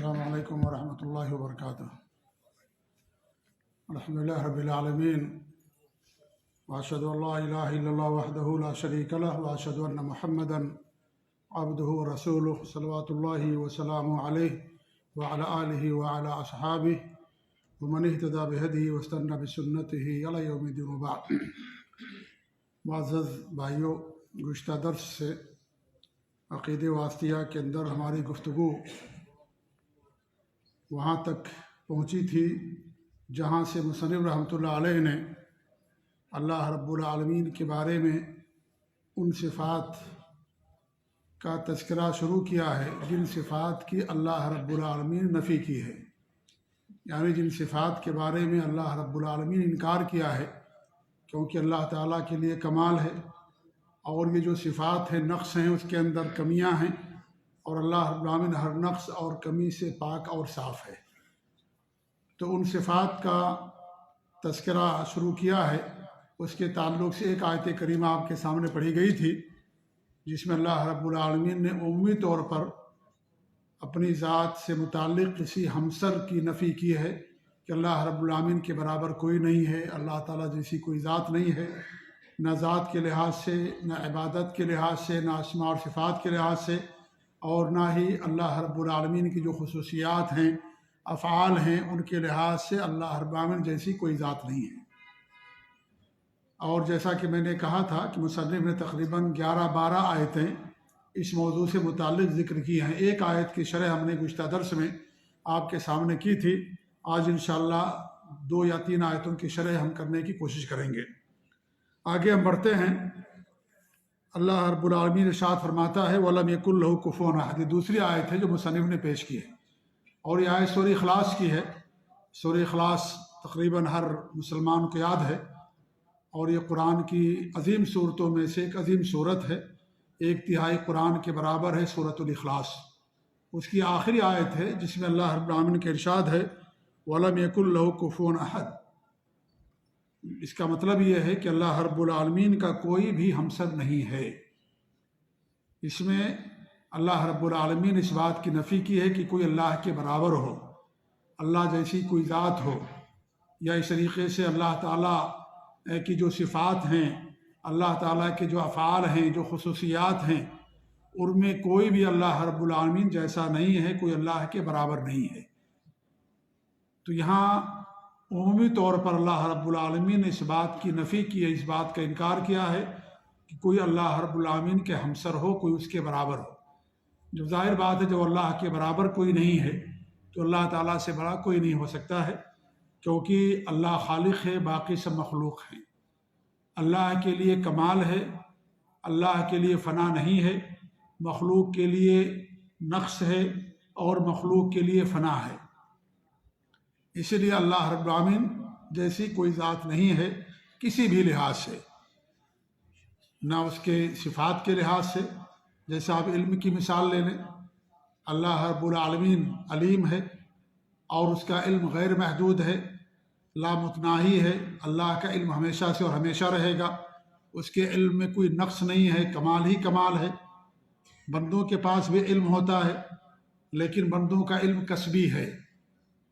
السلام علیکم ورحمۃ اللہ وبرکاتہ۔ الحمدللہ رب العالمین، واشہد ان لا الہ الا اللہ وحدہ لا شریک لہ، واشہد ان محمدا عبدہ ورسولہ صلوات اللہ وسلامہ علیہ وعلی آلہ وعلی اصحابہ ومن اہتدی بہدیہ واستنى بسنتہ الی یوم الدین، وبعد۔ معزز بھائیوں، گزشتہ درس سے عقیدہ واسطیہ کے اندر ہماری گفتگو وہاں تک پہنچی تھی جہاں سے مصنف رحمۃ اللہ علیہ نے اللہ رب العالمین کے بارے میں ان صفات کا تذکرہ شروع کیا ہے جن صفات کی اللہ رب العالمین نفی کی ہے، یعنی جن صفات کے بارے میں اللہ رب العالمین انکار کیا ہے، کیونکہ اللہ تعالیٰ کے لیے کمال ہے اور یہ جو صفات ہیں نقص ہیں اس کے اندر کمیاں ہیں، اور اللہ رب العالمین ہر نقص اور کمی سے پاک اور صاف ہے۔ تو ان صفات کا تذکرہ شروع کیا ہے، اس کے تعلق سے ایک آیت کریمہ آپ کے سامنے پڑھی گئی تھی جس میں اللہ رب العالمین نے عمومی طور پر اپنی ذات سے متعلق کسی ہمسر کی نفی کی ہے کہ اللہ رب العالمین کے برابر کوئی نہیں ہے، اللہ تعالیٰ جیسی کوئی ذات نہیں ہے، نہ ذات کے لحاظ سے، نہ عبادت کے لحاظ سے، نہ اسماء اور صفات کے لحاظ سے، اور نہ ہی اللہ رب العالمین کی جو خصوصیات ہیں، افعال ہیں، ان کے لحاظ سے اللہ رب العالمین جیسی کوئی ذات نہیں ہے۔ اور جیسا کہ میں نے کہا تھا کہ مصنف نے تقریباً 11-12 آیتیں اس موضوع سے متعلق ذکر کی ہیں۔ ایک آیت کی شرح ہم نے گزشتہ درس میں آپ کے سامنے کی تھی، آج انشاءاللہ 2 یا 3 آیتوں کی شرح ہم کرنے کی کوشش کریں گے۔ آگے ہم بڑھتے ہیں۔ اللہ رب العالمین ارشاد فرماتا ہے وَلَمْ يَكُنْ لَهُ كُفُوًا أَحَدٌ۔ یہ دوسری آیت ہے جو مصنف نے پیش کی ہے، اور یہ آیت سورہ اخلاص کی ہے۔ سورہ اخلاص تقریباً ہر مسلمان کو یاد ہے، اور یہ قرآن کی عظیم صورتوں میں سے ایک عظیم صورت ہے، 1/3 قرآن کے برابر ہے سورۃ الاخلاص۔ اس کی آخری آیت ہے جس میں اللہ رب العالمین کا ارشاد ہے وَلَمْ يَكُنْ لَهُ كُفُوًا أَحَدٌ۔ اس کا مطلب یہ ہے کہ اللہ رب العالمین کا کوئی بھی ہمسر نہیں ہے۔ اس میں اللہ رب العالمین اس بات کی نفی کی ہے کہ کوئی اللہ کے برابر ہو، اللہ جیسی کوئی ذات ہو، یا اس طریقے سے اللہ تعالیٰ کی جو صفات ہیں، اللہ تعالیٰ کے جو افعال ہیں، جو خصوصیات ہیں، ان میں کوئی بھی اللہ رب العالمین جیسا نہیں ہے، کوئی اللہ کے برابر نہیں ہے۔ تو یہاں عمومی طور پر اللہ رب العالمین نے اس بات کی نفی کی ہے، اس بات کا انکار کیا ہے کہ کوئی اللہ رب العالمین کے ہمسر ہو، کوئی اس کے برابر ہو۔ جو ظاہر بات ہے، جب اللہ کے برابر کوئی نہیں ہے تو اللہ تعالیٰ سے بڑا کوئی نہیں ہو سکتا ہے، کیونکہ اللہ خالق ہے، باقی سب مخلوق ہیں۔ اللہ کے لیے کمال ہے، اللہ کے لیے فنا نہیں ہے، مخلوق کے لیے نقص ہے اور مخلوق کے لیے فنا ہے۔ اسی لیے اللہ رب العالمین جیسی کوئی ذات نہیں ہے کسی بھی لحاظ سے، نہ اس کے صفات کے لحاظ سے۔ جیسے آپ علم کی مثال لے لیں، اللہ رب العالمین علیم ہے اور اس کا علم غیر محدود ہے، لامتناہی ہے۔ اللہ کا علم ہمیشہ سے اور ہمیشہ رہے گا، اس کے علم میں کوئی نقص نہیں ہے، کمال ہی کمال ہے۔ بندوں کے پاس بھی علم ہوتا ہے، لیکن بندوں کا علم کسبی ہے۔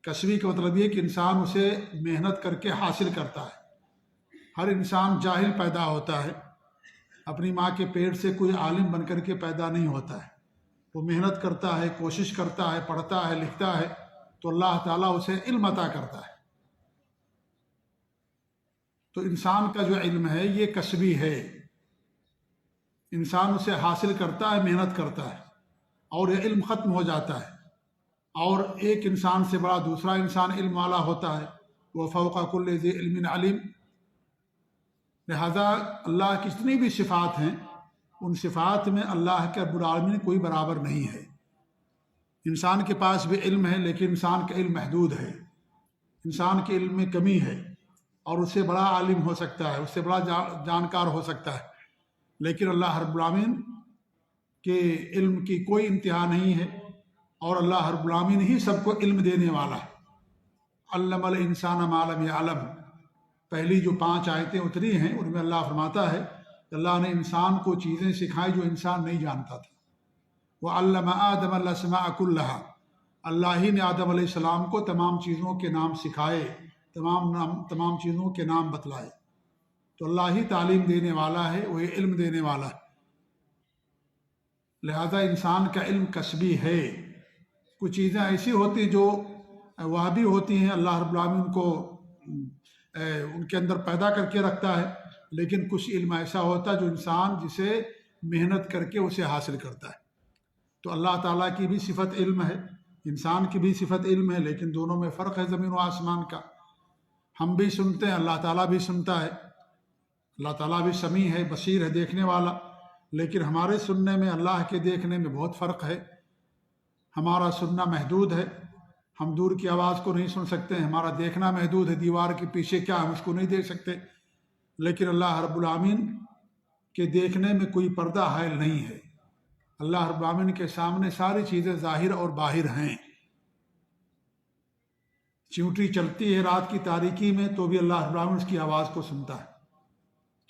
کسبی کا مطلب یہ کہ انسان اسے محنت کر کے حاصل کرتا ہے۔ ہر انسان جاہل پیدا ہوتا ہے، اپنی ماں کے پیٹ سے کوئی عالم بن کر کے پیدا نہیں ہوتا ہے۔ وہ محنت کرتا ہے، کوشش کرتا ہے، پڑھتا ہے، لکھتا ہے، تو اللہ تعالیٰ اسے علم عطا کرتا ہے۔ تو انسان کا جو علم ہے یہ کسبی ہے، انسان اسے حاصل کرتا ہے، محنت کرتا ہے، اور یہ علم ختم ہو جاتا ہے، اور ایک انسان سے بڑا دوسرا انسان علم والا ہوتا ہے، وہ فوق کل ذی علم علیم۔ لہذا اللہ کی جتنی بھی صفات ہیں، ان صفات میں اللہ کے رب العالمین کوئی برابر نہیں ہے۔ انسان کے پاس بھی علم ہے، لیکن انسان کا علم محدود ہے، انسان کے علم میں کمی ہے، اور اس سے بڑا عالم ہو سکتا ہے، اس سے بڑا جانکار ہو سکتا ہے، لیکن اللہ رب العالمین کے علم کی کوئی انتہا نہیں ہے، اور اللہ رب العالمین ہی سب کو علم دینے والا ہے۔ علم الانسان ما لم یعلم، پہلی جو 5 آیتیں اتری ہیں ان میں اللہ فرماتا ہے کہ اللہ نے انسان کو چیزیں سکھائی جو انسان نہیں جانتا تھا۔ وعلم آدم الاسماء کلھا، اللہ ہی نے آدم علیہ السلام کو تمام چیزوں کے نام سکھائے، تمام چیزوں کے نام بتلائے۔ تو اللہ ہی تعلیم دینے والا ہے، وہی علم دینے والا ہے، لہذا انسان کا علم کسبی ہے۔ کچھ چیزیں ایسی ہوتی جو وہابی ہوتی ہیں، اللہ رب العالمین کو ان کے اندر پیدا کر کے رکھتا ہے، لیکن کچھ علم ایسا ہوتا ہے جو انسان جسے محنت کر کے اسے حاصل کرتا ہے۔ تو اللہ تعالیٰ کی بھی صفت علم ہے، انسان کی بھی صفت علم ہے، لیکن دونوں میں فرق ہے زمین و آسمان کا۔ ہم بھی سنتے ہیں، اللہ تعالیٰ بھی سنتا ہے، اللہ تعالیٰ بھی سمیع ہے، بصیر ہے، دیکھنے والا، لیکن ہمارے سننے میں اللہ کے دیکھنے میں بہت فرق ہے۔ ہمارا سننا محدود ہے، ہم دور کی آواز کو نہیں سن سکتے، ہمارا دیکھنا محدود ہے، دیوار کے پیچھے کیا ہم اس کو نہیں دیکھ سکتے، لیکن اللہ رب العالمین کے دیکھنے میں کوئی پردہ حائل نہیں ہے۔ اللہ رب العالمین کے سامنے ساری چیزیں ظاہر اور باہر ہیں۔ چیونٹی چلتی ہے رات کی تاریکی میں تو بھی اللہ رب العالمین اس کی آواز کو سنتا ہے۔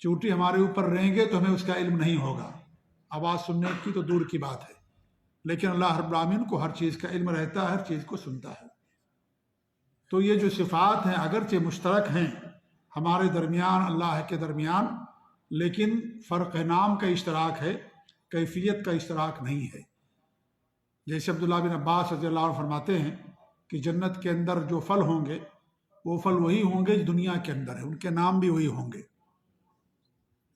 چیونٹی ہمارے اوپر رہیں گے تو ہمیں اس کا علم نہیں ہوگا، آواز سننے کی تو دور کی بات ہے، لیکن اللہ رب العالمین کو ہر چیز کا علم رہتا ہے، ہر چیز کو سنتا ہے۔ تو یہ جو صفات ہیں اگرچہ مشترک ہیں ہمارے درمیان، اللہ کے درمیان، لیکن فرق نام کا اشتراک ہے، کیفیت کا اشتراک نہیں ہے۔ جیسے عبداللہ بن عباس رضی اللہ عنہ فرماتے ہیں کہ جنت کے اندر جو پھل ہوں گے وہ پھل وہی ہوں گے جو دنیا کے اندر ہے، ان کے نام بھی وہی ہوں گے،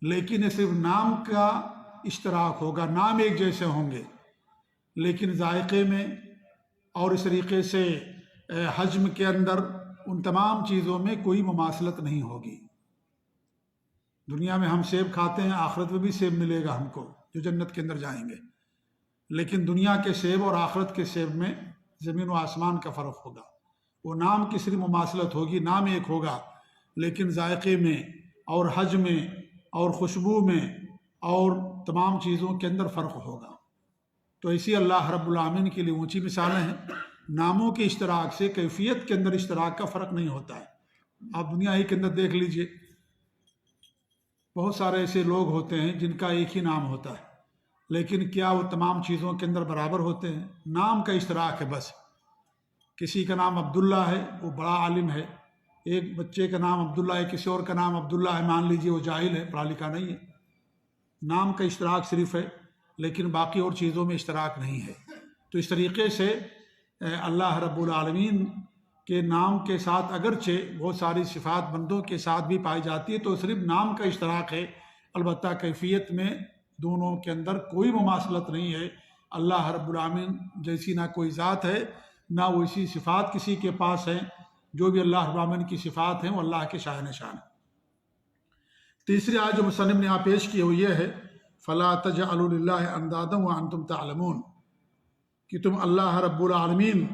لیکن یہ صرف نام کا اشتراک ہوگا، نام ایک جیسے ہوں گے، لیکن ذائقے میں اور اس طریقے سے حجم کے اندر ان تمام چیزوں میں کوئی مماثلت نہیں ہوگی۔ دنیا میں ہم سیب کھاتے ہیں، آخرت میں بھی سیب ملے گا ہم کو جو جنت کے اندر جائیں گے، لیکن دنیا کے سیب اور آخرت کے سیب میں زمین و آسمان کا فرق ہوگا۔ وہ نام کی صرف مماثلت ہوگی، نام ایک ہوگا، لیکن ذائقے میں اور حجم میں اور خوشبو میں اور تمام چیزوں کے اندر فرق ہوگا۔ تو اسی اللہ رب العالمین کے لیے اونچی مثالیں ہیں۔ ناموں کے اشتراک سے کیفیت کے اندر اشتراک کا فرق نہیں ہوتا ہے۔ آپ دنیا ہی کے اندر دیکھ لیجئے، بہت سارے ایسے لوگ ہوتے ہیں جن کا ایک ہی نام ہوتا ہے، لیکن کیا وہ تمام چیزوں کے اندر برابر ہوتے ہیں؟ نام کا اشتراک ہے بس۔ کسی کا نام عبداللہ ہے، وہ بڑا عالم ہے، ایک بچے کا نام عبداللہ ہے، کسی اور کا نام عبداللہ ہے، مان لیجئے وہ جاہل ہے، پڑھا لکھا نہیں ہے۔ نام کا اشتراک صرف ہے، لیکن باقی اور چیزوں میں اشتراک نہیں ہے۔ تو اس طریقے سے اللہ رب العالمین کے نام کے ساتھ اگرچہ بہت ساری صفات بندوں کے ساتھ بھی پائی جاتی ہے، تو صرف نام کا اشتراک ہے، البتہ کیفیت میں دونوں کے اندر کوئی مماثلت نہیں ہے۔ اللہ رب العالمین جیسی نہ کوئی ذات ہے، نہ ویسی صفات کسی کے پاس ہیں۔ جو بھی اللہ رب العالمین کی صفات ہیں وہ اللہ کے شاہن شان ہیں۔ تیسری آیت جو مصنف نے یہاں پیش کی وہ یہ ہے، فَلَا تَجْعَلُوا لِلَّهِ أَنْدَادًا وَأَنْتُمْ تَعْلَمُونَ، کہ تم اللہ رب العالمین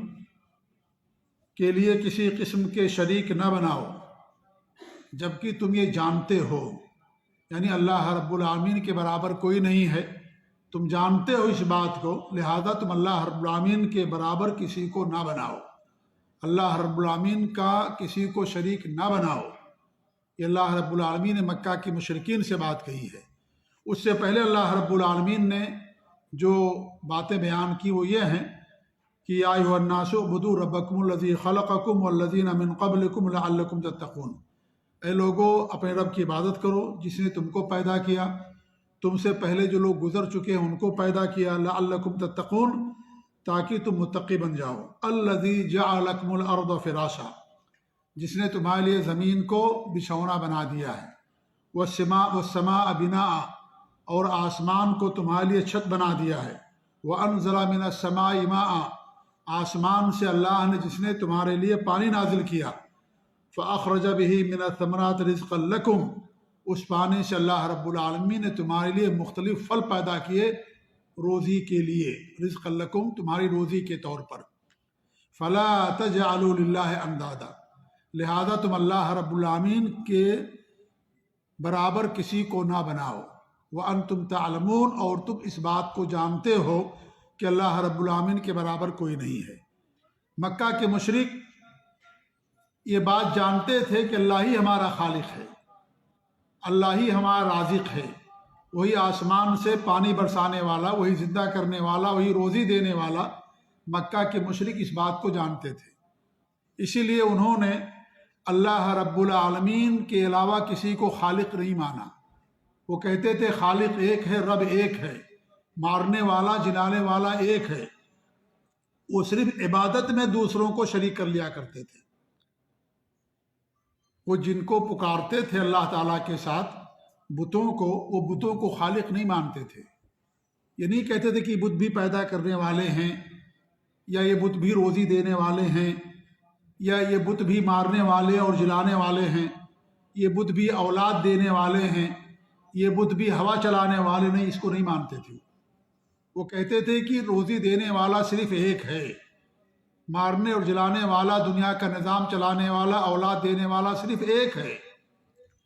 کے لیے کسی قسم کے شریک نہ بناؤ جبکہ تم یہ جانتے ہو، یعنی اللہ رب العالمین کے برابر کوئی نہیں ہے، تم جانتے ہو اس بات کو، لہذا تم اللہ رب العالمین کے برابر کسی کو نہ بناؤ، اللہ رب العالمین کا کسی کو شریک نہ بناؤ۔ یہ اللہ رب العالمین نے مکہ کی مشرکین سے بات کہی ہے۔ اس سے پہلے اللہ رب العالمین نے جو باتیں بیان کی وہ یہ ہیں کہ یا ایھا الناس اعبدوا ربکم الذی خلقکم والذین من قبلکم لعلکم تتقون، اے لوگو اپنے رب کی عبادت کرو جس نے تم کو پیدا کیا، تم سے پہلے جو لوگ گزر چکے ہیں ان کو پیدا کیا، لعلکم تتقون، تاکہ تم متقی بن جاؤ، الذی جعل لکم الارض فراشا، جس نے تمہارے لیے زمین کو بچھونا بنا دیا ہے، والسماء بناء، اور آسمان کو تمہارے لیے چھت بنا دیا ہے، وانزل من السماء ماء، آسمان سے اللہ نے جس نے تمہارے لیے پانی نازل کیا، فاخرج به من الثمرات رزقا لکم، اس پانی سے اللہ رب العالمین نے تمہارے لیے مختلف پھل پیدا کیے روزی کے لیے، رزقا لکم تمہاری روزی کے طور پر، فلا تجعلوا للہ اندادا، لہذا تم اللہ رب العالمین کے برابر کسی کو نہ بناؤ، وانتم تعلمون، اور تم اس بات کو جانتے ہو کہ اللہ رب العالمین کے برابر کوئی نہیں ہے۔ مکہ کے مشرک یہ بات جانتے تھے کہ اللہ ہی ہمارا خالق ہے، اللہ ہی ہمارا رازق ہے، وہی آسمان سے پانی برسانے والا، وہی زندہ کرنے والا، وہی روزی دینے والا، مکہ کے مشرک اس بات کو جانتے تھے، اسی لیے انہوں نے اللہ رب العالمین کے علاوہ کسی کو خالق نہیں مانا۔ وہ کہتے تھے خالق ایک ہے، رب ایک ہے، مارنے والا جلانے والا ایک ہے۔ وہ صرف عبادت میں دوسروں کو شریک کر لیا کرتے تھے۔ وہ جن کو پکارتے تھے اللہ تعالیٰ کے ساتھ بتوں کو، وہ بتوں کو خالق نہیں مانتے تھے۔ یہ نہیں کہتے تھے کہ بت بھی پیدا کرنے والے ہیں، یا یہ بت بھی روزی دینے والے ہیں، یا یہ بت بھی مارنے والے اور جلانے والے ہیں، یہ بت بھی اولاد دینے والے ہیں، یہ بت بھی ہوا چلانے والے نہیں، اس کو نہیں مانتے تھے۔ وہ کہتے تھے کہ روزی دینے والا صرف ایک ہے، مارنے اور جلانے والا، دنیا کا نظام چلانے والا، اولاد دینے والا صرف ایک ہے۔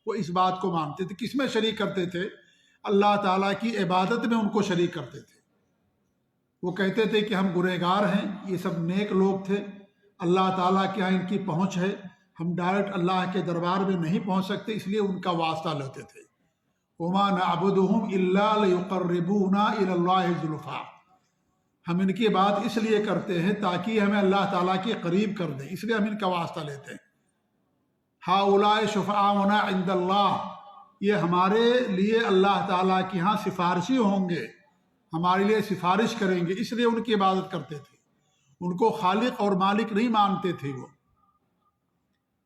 وہ اس بات کو مانتے تھے۔ کس میں شریک کرتے تھے؟ اللہ تعالیٰ کی عبادت میں ان کو شریک کرتے تھے۔ وہ کہتے تھے کہ ہم گنہگار ہیں، یہ سب نیک لوگ تھے، اللہ تعالیٰ کے یہاں ان کی پہنچ ہے، ہم ڈائریکٹ اللہ کے دربار میں نہیں پہنچ سکتے، اس لیے ان کا واسطہ لیتے تھے۔ وَمَا نَعْبُدُهُمْ إِلَّا لِيُقَرِّبُونَا إِلَى اللَّهِ زُلْفَىٰ، ہم ان کی بات اس لیے کرتے ہیں تاکہ ہمیں اللہ تعالیٰ کے قریب کر دیں، اس لیے ہم ان کا واسطہ لیتے ہیں۔ هَؤُلَاءِ شُفَعَاؤُنَا عِندَ اللَّهِ، یہ ہمارے لیے اللہ تعالیٰ کے ہاں سفارشی ہوں گے، ہمارے لیے سفارش کریں گے، اس لیے ان کی عبادت کرتے تھے۔ ان کو خالق اور مالک نہیں مانتے تھے، وہ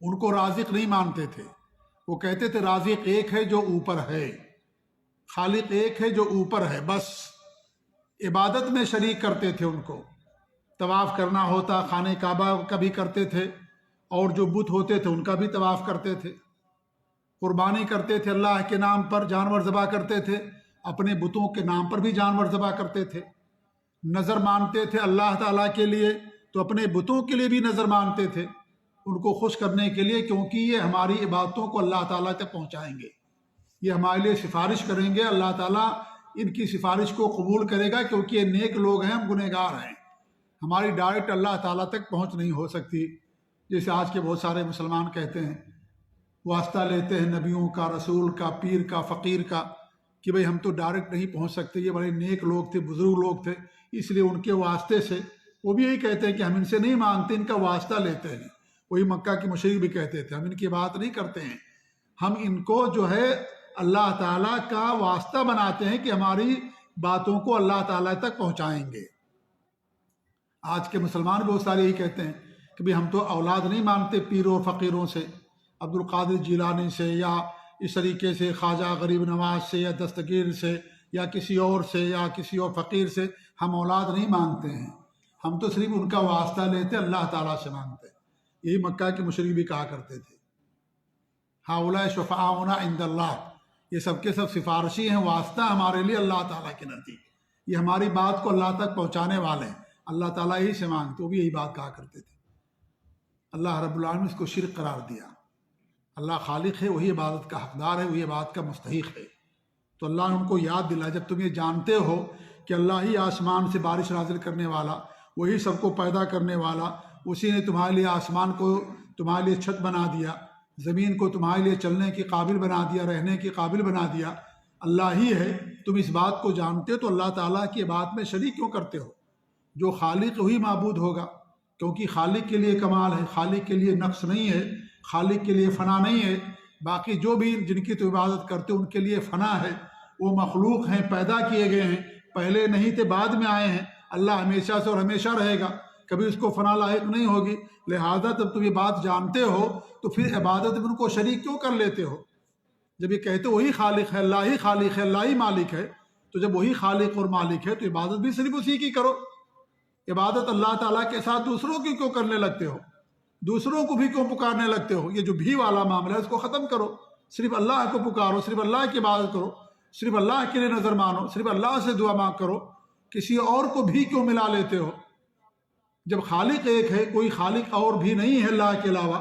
ان کو رازق نہیں مانتے تھے۔ وہ کہتے تھے رازق ایک ہے جو اوپر ہے، خالق ایک ہے جو اوپر ہے، بس عبادت میں شریک کرتے تھے ان کو۔ طواف کرنا ہوتا خانہ کعبہ کا بھی کرتے تھے، اور جو بت ہوتے تھے ان کا بھی طواف کرتے تھے۔ قربانی کرتے تھے اللہ کے نام پر، جانور ذبح کرتے تھے، اپنے بتوں کے نام پر بھی جانور ذبح کرتے تھے۔ نظر مانتے تھے اللہ تعالیٰ کے لیے تو اپنے بتوں کے لیے بھی نظر مانتے تھے، ان کو خوش کرنے کے لیے، کیونکہ یہ ہماری عبادتوں کو اللہ تعالیٰ تک پہنچائیں گے، یہ ہمارے لیے سفارش کریں گے، اللہ تعالیٰ ان کی سفارش کو قبول کرے گا، کیونکہ یہ نیک لوگ ہیں، ہم گنہگار ہیں، ہماری ڈائریکٹ اللہ تعالیٰ تک پہنچ نہیں ہو سکتی۔ جیسے آج کے بہت سارے مسلمان کہتے ہیں، واسطہ لیتے ہیں نبیوں کا، رسول کا، پیر کا، فقیر کا، کہ بھئی ہم تو ڈائریکٹ نہیں پہنچ سکتے، یہ بڑے نیک لوگ تھے، بزرگ لوگ تھے، اس لیے ان کے واسطے سے، وہ بھی یہی کہتے ہیں کہ ہم ان سے نہیں مانگتے، ان کا واسطہ لیتے ہیں۔ وہی مکہ کے مشرک بھی کہتے تھے ہم ان کی بات نہیں کرتے ہیں، ہم ان کو جو ہے اللہ تعالیٰ کا واسطہ بناتے ہیں کہ ہماری باتوں کو اللہ تعالیٰ تک پہنچائیں گے۔ آج کے مسلمان بہت سارے یہی کہتے ہیں کہ بھئی ہم تو اولاد نہیں مانتے پیروں اور فقیروں سے، عبد القادر جیلانی سے، یا اس طریقے سے خواجہ غریب نواز سے، یا دستگیر سے، یا کسی اور سے، یا کسی اور فقیر سے ہم اولاد نہیں مانگتے ہیں، ہم تو صرف ان کا واسطہ لیتے، اللہ تعالیٰ سے مانگتے ہیں۔ یہی مکہ کے مشرک بھی کہا کرتے تھے۔ ہؤلاء شفعاؤنا عند اللہ، یہ سب کے سب سفارشی ہیں، واسطہ ہمارے لیے اللہ تعالیٰ کے نزدیک، یہ ہماری بات کو اللہ تک پہنچانے والے ہیں، اللہ تعالیٰ ہی سے مانگتے، وہ بھی یہی بات کہا کرتے تھے۔ اللہ رب العالمین اس کو شرک قرار دیا۔ اللہ خالق ہے، وہی عبادت کا حقدار ہے، وہی عبادت کا مستحق ہے۔ تو اللہ نے ان کو یاد دلایا، جب تم یہ جانتے ہو کہ اللہ ہی آسمان سے بارش نازل کرنے والا، وہی سب کو پیدا کرنے والا، اسی نے تمہارے لیے آسمان کو تمہارے لیے چھت بنا دیا، زمین کو تمہارے لیے چلنے کے قابل بنا دیا، رہنے کے قابل بنا دیا، اللہ ہی ہے، تم اس بات کو جانتے ہو تو اللہ تعالیٰ کی بات میں شریک کیوں کرتے ہو؟ جو خالق وہی معبود ہوگا، کیونکہ خالق کے لیے کمال ہے، خالق کے لیے نقص نہیں ہے، خالق کے لیے فنا نہیں ہے۔ باقی جو بھی جن کی تو عبادت کرتے ان کے لیے فنا ہے، وہ مخلوق ہیں، پیدا کیے گئے ہیں، پہلے نہیں تھے، بعد میں آئے ہیں، اللہ ہمیشہ سے اور ہمیشہ رہے گا، کبھی اس کو فنا لاحق نہیں ہوگی۔ لہذا جب تم یہ بات جانتے ہو تو پھر عبادت میں ان کو شریک کیوں کر لیتے ہو؟ جب یہ کہتے وہی خالق ہے، اللہ ہی خالق ہے، اللہ ہی مالک ہے، تو جب وہی خالق اور مالک ہے تو عبادت بھی صرف اسی کی کرو۔ عبادت اللہ تعالیٰ کے ساتھ دوسروں کی کیوں کرنے لگتے ہو؟ دوسروں کو بھی کیوں پکارنے لگتے ہو؟ یہ جو بھی والا معاملہ ہے اس کو ختم کرو، صرف اللہ کو پکارو، صرف اللہ کی عبادت کرو، صرف اللہ کے لیے نظر مانو، صرف اللہ سے دعا مانگ کرو، کسی اور کو بھی کیوں ملا لیتے ہو؟ جب خالق ایک ہے، کوئی خالق اور بھی نہیں ہے اللہ کے علاوہ،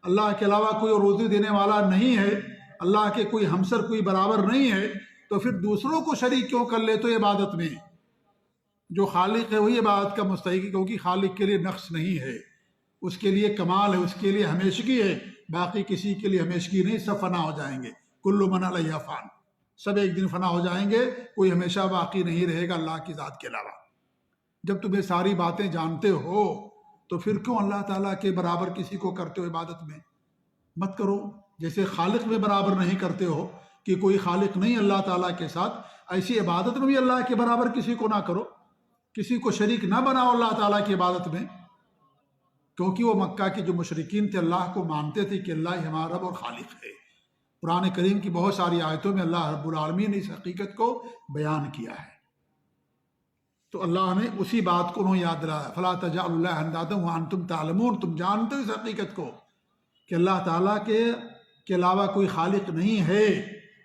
اللہ کے علاوہ کوئی روزی دینے والا نہیں ہے، اللہ کے کوئی ہمسر، کوئی برابر نہیں ہے، تو پھر دوسروں کو شریک کیوں کر لیتے ہو عبادت میں؟ جو خالق ہے وہی عبادت کا مستحق ہے، کیونکہ خالق کے لیے نقص نہیں ہے، اس کے لیے کمال ہے، اس کے لیے ہمیشگی ہے، باقی کسی کے لیے ہمیشگی نہیں، سب فنا ہو جائیں گے، کل من علیہا فان، سب ایک دن فنا ہو جائیں گے، کوئی ہمیشہ باقی نہیں رہے گا اللہ کی ذات کے علاوہ۔ جب تم یہ ساری باتیں جانتے ہو تو پھر کیوں اللہ تعالیٰ کے برابر کسی کو کرتے ہو عبادت میں؟ مت کرو۔ جیسے خالق میں برابر نہیں کرتے ہو کہ کوئی خالق نہیں اللہ تعالیٰ کے ساتھ، ایسی عبادت میں بھی اللہ کے برابر کسی کو نہ کرو، کسی کو شریک نہ بناؤ اللہ تعالیٰ کی عبادت میں، کیونکہ وہ مکہ کے جو مشرکین تھے اللہ کو مانتے تھے کہ اللہ ہی ہمارا رب اور خالق ہے۔ قرآن کریم کی بہت ساری آیتوں میں اللہ رب العالمین نے اس حقیقت کو بیان کیا ہے۔ تو اللہ نے اسی بات کو انہوں یاد دلایا، فلا تجعلوا اللہ اندادا وانتم تعلمون، تم جانتے ہو اس حقیقت کو کہ اللہ تعالیٰ کے علاوہ کوئی خالق نہیں ہے۔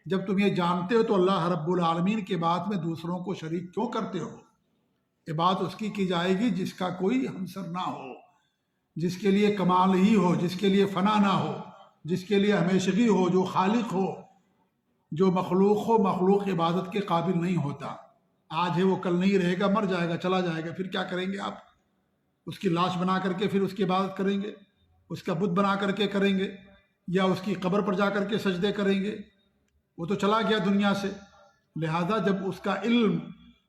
جب تم یہ جانتے ہو تو اللہ رب العالمین کے بات میں دوسروں کو شریک کیوں کرتے ہو؟ یہ بات اس کی جائے گی جس کا کوئی ہمسر نہ ہو، جس کے لیے کمال ہی ہو، جس کے لیے فنا نہ ہو، جس کے لیے ہمیشگی ہو، جو خالق ہو۔ جو مخلوق ہو، مخلوق عبادت کے قابل نہیں ہوتا۔ آج ہے وہ کل نہیں رہے گا، مر جائے گا، چلا جائے گا، پھر کیا کریں گے آپ؟ اس کی لاش بنا کر کے پھر اس کی عبادت کریں گے؟ اس کا بت بنا کر کے کریں گے؟ یا اس کی قبر پر جا کر کے سجدے کریں گے؟ وہ تو چلا گیا دنیا سے۔ لہذا جب اس کا علم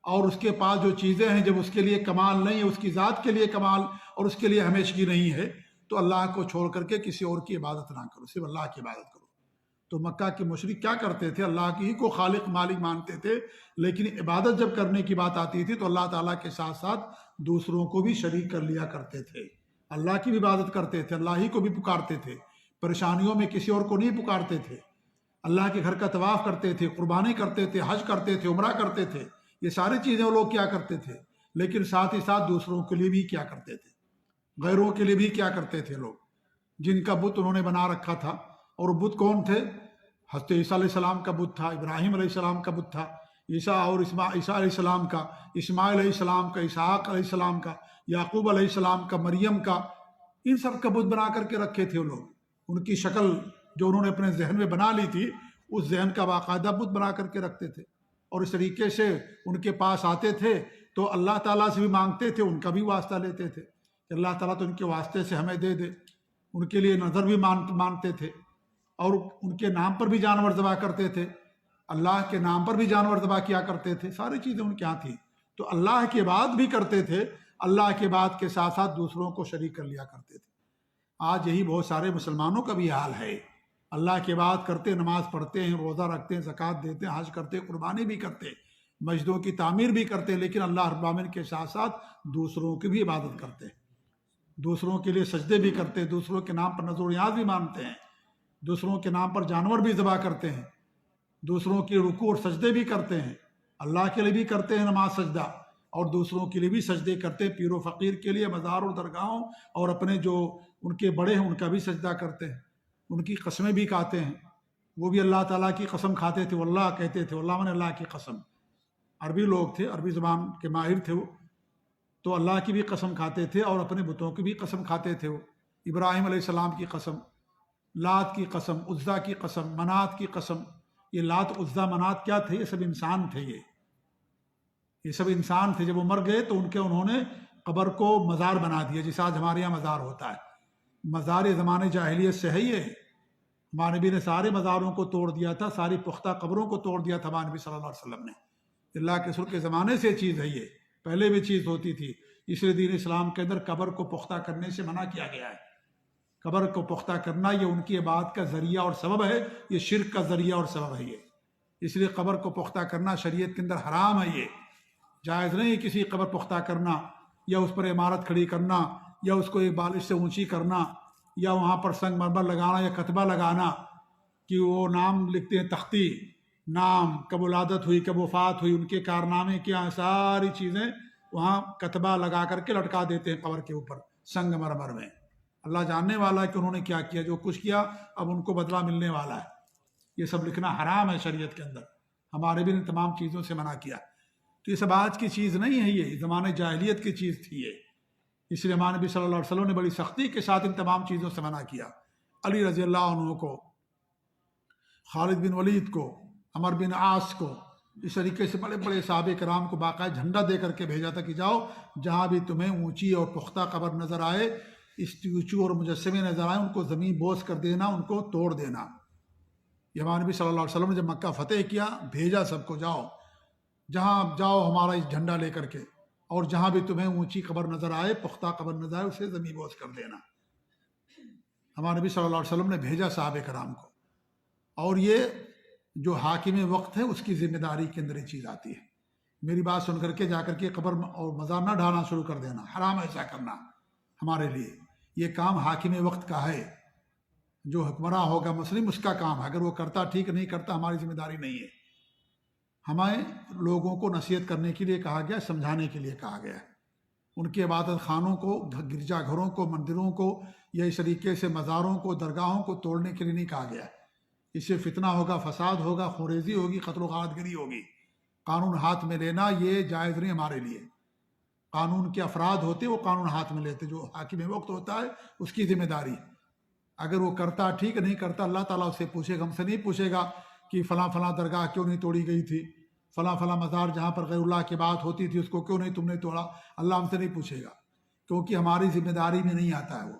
اور اس کے پاس جو چیزیں ہیں جب اس کے لیے کمال نہیں ہے، اس کی ذات کے لیے کمال اور اس کے لیے ہمیشگی نہیں ہے، تو اللہ کو چھوڑ کر کے کسی اور کی عبادت نہ کرو، صرف اللہ کی عبادت کرو۔ تو مکہ کے مشرک کیا کرتے تھے؟ اللہ کی ہی کو خالق مالک مانتے تھے، لیکن عبادت جب کرنے کی بات آتی تھی تو اللہ تعالیٰ کے ساتھ ساتھ دوسروں کو بھی شریک کر لیا کرتے تھے۔ اللہ کی بھی عبادت کرتے تھے، اللہ ہی کو بھی پکارتے تھے، پریشانیوں میں کسی اور کو نہیں پکارتے تھے۔ اللہ کے گھر کا طواف کرتے تھے، قربانی کرتے تھے، حج کرتے تھے، عمرہ کرتے تھے، یہ ساری چیزیں وہ لوگ کیا کرتے تھے، لیکن ساتھ ہی ساتھ دوسروں کے لیے بھی کیا کرتے تھے، غیروں کے لیے بھی کیا کرتے تھے لوگ، جن کا بت انہوں نے بنا رکھا تھا۔ اور بت کون تھے؟ حضرت عیسیٰ علیہ السلام کا بت تھا، ابراہیم علیہ السلام کا بت تھا، عیسیٰ عیسیٰ علیہ السلام کا، اسماعیل علیہ السلام کا، اسحاق علیہ السلام کا، یعقوب علیہ السلام کا، مریم کا، ان سب کا بت بنا کر کے رکھے تھے وہ لوگ۔ ان کی شکل جو انہوں نے اپنے ذہن میں بنا لی تھی، اس ذہن کا باقاعدہ بت بنا کر کے رکھتے تھے، اور اس طریقے سے ان کے پاس آتے تھے تو اللہ تعالیٰ سے بھی مانگتے تھے، ان کا بھی واسطہ لیتے تھے کہ اللہ تعالیٰ تو ان کے واسطے سے ہمیں دے دے۔ ان کے لیے نظر بھی مانتے تھے، اور ان کے نام پر بھی جانور ذبح کرتے تھے، اللہ کے نام پر بھی جانور ذبح کیا کرتے تھے، ساری چیزیں ان کے یہاں تھیں۔ تو اللہ کے بعد بھی کرتے تھے، اللہ کے بعد کے ساتھ ساتھ دوسروں کو شریک کر لیا کرتے تھے۔ آج یہی بہت سارے مسلمانوں کا بھی حال ہے، اللہ کے بعد کرتے، نماز پڑھتے ہیں، روزہ رکھتے ہیں، زکوٰۃ دیتے ہیں، حج کرتے، قربانی بھی کرتے، مسجدوں کی تعمیر بھی کرتے، لیکن اللہ رب العالمین کے ساتھ ساتھ دوسروں کی بھی عبادت کرتے، دوسروں کے لیے سجدے بھی کرتے، دوسروں کے نام پر نذر و نیاز بھی مانتے ہیں، دوسروں کے نام پر جانور بھی ذبح کرتے ہیں، دوسروں کی رکوع اور سجدے بھی کرتے ہیں، اللہ کے لیے بھی کرتے ہیں نماز سجدہ، اور دوسروں کے لیے بھی سجدے کرتے ہیں، پیر و فقیر کے لیے، مزار اور درگاہوں، اور اپنے جو ان کے بڑے ہیں ان کا بھی سجدہ کرتے ہیں، ان کی قسمیں بھی کھاتے ہیں۔ وہ بھی اللہ تعالیٰ کی قسم کھاتے تھے، واللہ کہتے تھے، واللہ من اللہ کی قسم۔ عربی لوگ تھے، عربی زبان کے ماہر تھے وہ، تو اللہ کی بھی قسم کھاتے تھے اور اپنے بتوں کی بھی قسم کھاتے تھے وہ۔ ابراہیم علیہ السلام کی قسم، لات کی قسم، عزا کی قسم، منات کی قسم۔ یہ لات، عزا، منات کیا تھے؟ یہ سب انسان تھے، یہ سب انسان تھے۔ جب وہ مر گئے تو انہوں نے قبر کو مزار بنا دیا، جیسے آج ہمارے یہاں مزار ہوتا ہے۔ مزار زمانے جاہلیت سے ہے یہ۔ ہمارے نبی نے سارے مزاروں کو توڑ دیا تھا، ساری پختہ قبروں کو توڑ دیا تھا ہمارے نبی صلی اللہ علیہ وسلم نے۔ اللہ کے رسول کے زمانے سے چیز ہے یہ، پہلے بھی چیز ہوتی تھی، اس لیے دین اسلام کے اندر قبر کو پختہ کرنے سے منع کیا گیا ہے۔ قبر کو پختہ کرنا یہ ان کی عبادت کا ذریعہ اور سبب ہے، یہ شرک کا ذریعہ اور سبب ہے یہ، اس لیے قبر کو پختہ کرنا شریعت کے اندر حرام ہے، یہ جائز نہیں کسی قبر پختہ کرنا، یا اس پر عمارت کھڑی کرنا، یا اس کو ایک بالش سے اونچی کرنا، یا وہاں پر سنگ مرمر لگانا یا کتبہ لگانا کہ وہ نام لکھتے ہیں، تختی نام، کب ولادت ہوئی، کب وفات ہوئی، ان کے کارنامے کیا، ساری چیزیں وہاں کتبہ لگا کر کے لٹکا دیتے ہیں قبر کے اوپر سنگ مرمر میں۔ اللہ جاننے والا ہے کہ انہوں نے کیا کیا، جو کچھ کیا اب ان کو بدلہ ملنے والا ہے۔ یہ سب لکھنا حرام ہے شریعت کے اندر، ہمارے بھی ان تمام چیزوں سے منع کیا۔ تو یہ سب آج کی چیز نہیں ہے، یہ زمانے جاہلیت کی چیز تھی یہ، اس لیے ہمارے نبی صلی اللہ علیہ وسلم نے بڑی سختی کے ساتھ ان تمام چیزوں سے منع کیا۔ علی رضی اللہ عنہ کو، خالد بن ولید کو، عمر بن عاص کو، اس طریقے سے بڑے بڑے صحابہ کرام کو باقاعدہ جھنڈا دے کر کے بھیجا تھا کہ جاؤ جہاں بھی تمہیں اونچی اور پختہ قبر نظر آئے، اسٹیچو اور مجسمے نظر آئے، ان کو زمین بوس کر دینا، ان کو توڑ دینا۔ یہ ہمارے نبی صلی اللہ علیہ وسلم نے جب مکہ فتح کیا، بھیجا سب کو، جاؤ جہاں جاؤ ہمارا اس جھنڈا لے کر کے، اور جہاں بھی تمہیں اونچی قبر نظر آئے، پختہ قبر نظر آئے، اسے زمین بوس کر دینا۔ ہمارے نبی صلی اللہ علیہ وسلم نے بھیجا صحابہ کرام کو، اور یہ جو حاکم وقت ہے اس کی ذمہ داری کے اندر یہ چیز آتی ہے۔ میری بات سن کر کے جا کر کے قبر اور مزار نہ ڈھانا شروع کر دینا، حرام ایسا کرنا ہمارے لیے۔ یہ کام حاکم وقت کا ہے، جو حکمراں ہوگا مسلم اس کا کام ہے، اگر وہ کرتا ٹھیک، نہیں کرتا ہماری ذمہ داری نہیں ہے۔ ہمیں لوگوں کو نصیحت کرنے کے لیے کہا گیا، سمجھانے کے لیے کہا گیا ہے۔ ان کے عبادت خانوں کو، گرجا گھروں کو، مندروں کو، یا اس طریقے سے مزاروں کو، درگاہوں کو توڑنے کے لیے نہیں کہا گیا ہے۔ اس سے فتنہ ہوگا، فساد ہوگا، خوریزی ہوگی، قتل و غارت گری ہوگی۔ قانون ہاتھ میں لینا یہ جائز نہیں ہمارے لیے۔ قانون کے افراد ہوتے وہ قانون ہاتھ میں لیتے، جو حاکم وقت ہوتا ہے اس کی ذمہ داری۔ اگر وہ کرتا ٹھیک، نہیں کرتا اللہ تعالیٰ اس سے پوچھے گا، ہم سے نہیں پوچھے گا کہ فلاں فلاں درگاہ کیوں نہیں توڑی گئی تھی، فلاں فلاں مزار جہاں پر غیر اللہ کی بات ہوتی تھی اس کو کیوں نہیں تم نے توڑا۔ اللہ ہم سے نہیں پوچھے گا، کیونکہ ہماری ذمہ داری میں نہیں آتا ہے وہ۔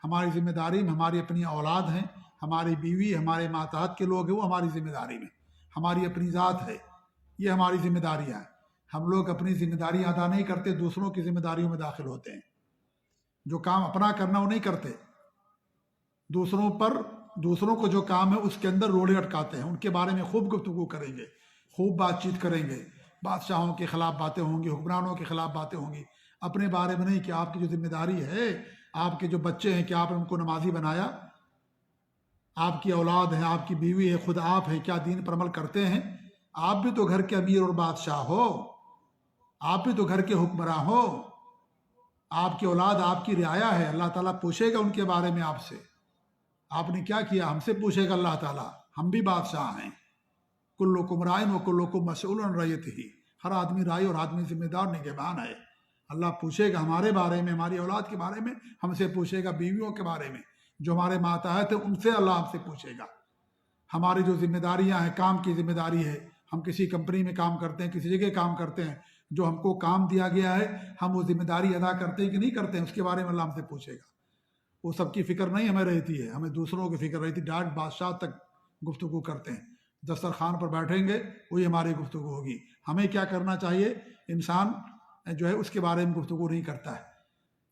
ہماری ذمہ داری میں ہماری اپنی اولاد ہیں، ہماری بیوی، ہمارے ماتحت کے لوگ ہیں، وہ ہماری ذمہ داری میں۔ ہماری اپنی ذات ہے، یہ ہماری ذمہ داریاں ہیں۔ ہم لوگ اپنی ذمہ داریاں ادا نہیں کرتے، دوسروں کی ذمہ داریوں میں داخل ہوتے ہیں۔ جو کام اپنا کرنا وہ نہیں کرتے، دوسروں کو جو کام ہے اس کے اندر روڑے اٹکاتے ہیں۔ ان کے بارے میں خوب گفتگو کریں گے، خوب بات چیت کریں گے، بادشاہوں کے خلاف باتیں ہوں گی، حکمرانوں کے خلاف باتیں ہوں گی، اپنے بارے میں نہیں کہ آپ کی جو ذمہ داری ہے، آپ کے جو بچے ہیں کیا آپ نے ان کو نمازی بنایا، آپ کی اولاد ہیں، آپ کی بیوی ہے، خود آپ ہیں، کیا دین پر عمل کرتے ہیں؟ آپ بھی تو گھر کے امیر اور بادشاہ ہو، آپ بھی تو گھر کے حکمراں ہو، آپ کی اولاد آپ کی رعایا ہے، اللہ تعالیٰ پوچھے گا ان کے بارے میں آپ سے، آپ نے کیا کیا، ہم سے پوچھے گا اللہ تعالیٰ۔ ہم بھی بادشاہ ہیں، کلکم رائن و کلکم مسئول عن رعیتہ، ہر آدمی رائی اور آدمی ذمہ دار نگہبان ہے۔ اللہ پوچھے گا ہمارے بارے میں، ہماری اولاد کے بارے میں، ہم سے پوچھے گا بیویوں کے بارے میں، جو ہمارے ماتحت ہیں ان سے اللہ ہم سے پوچھے گا۔ ہماری جو ذمہ داریاں ہیں، کام کی ذمہ داری ہے، ہم کسی کمپنی میں کام کرتے ہیں، کسی جگہ کام کرتے ہیں، جو ہم کو کام دیا گیا ہے ہم وہ ذمہ داری ادا کرتے ہیں کہ نہیں کرتے ہیں، اس کے بارے میں اللہ ہم سے پوچھے گا۔ وہ سب کی فکر نہیں ہمیں رہتی ہے، ہمیں دوسروں کی فکر رہتی ہے۔ ڈائریکٹ بادشاہ تک گفتگو کرتے ہیں، دسترخوان پر بیٹھیں گے وہی ہماری گفتگو ہوگی۔ ہمیں کیا کرنا چاہیے؟ انسان جو ہے اس کے بارے میں گفتگو نہیں کرتا ہے،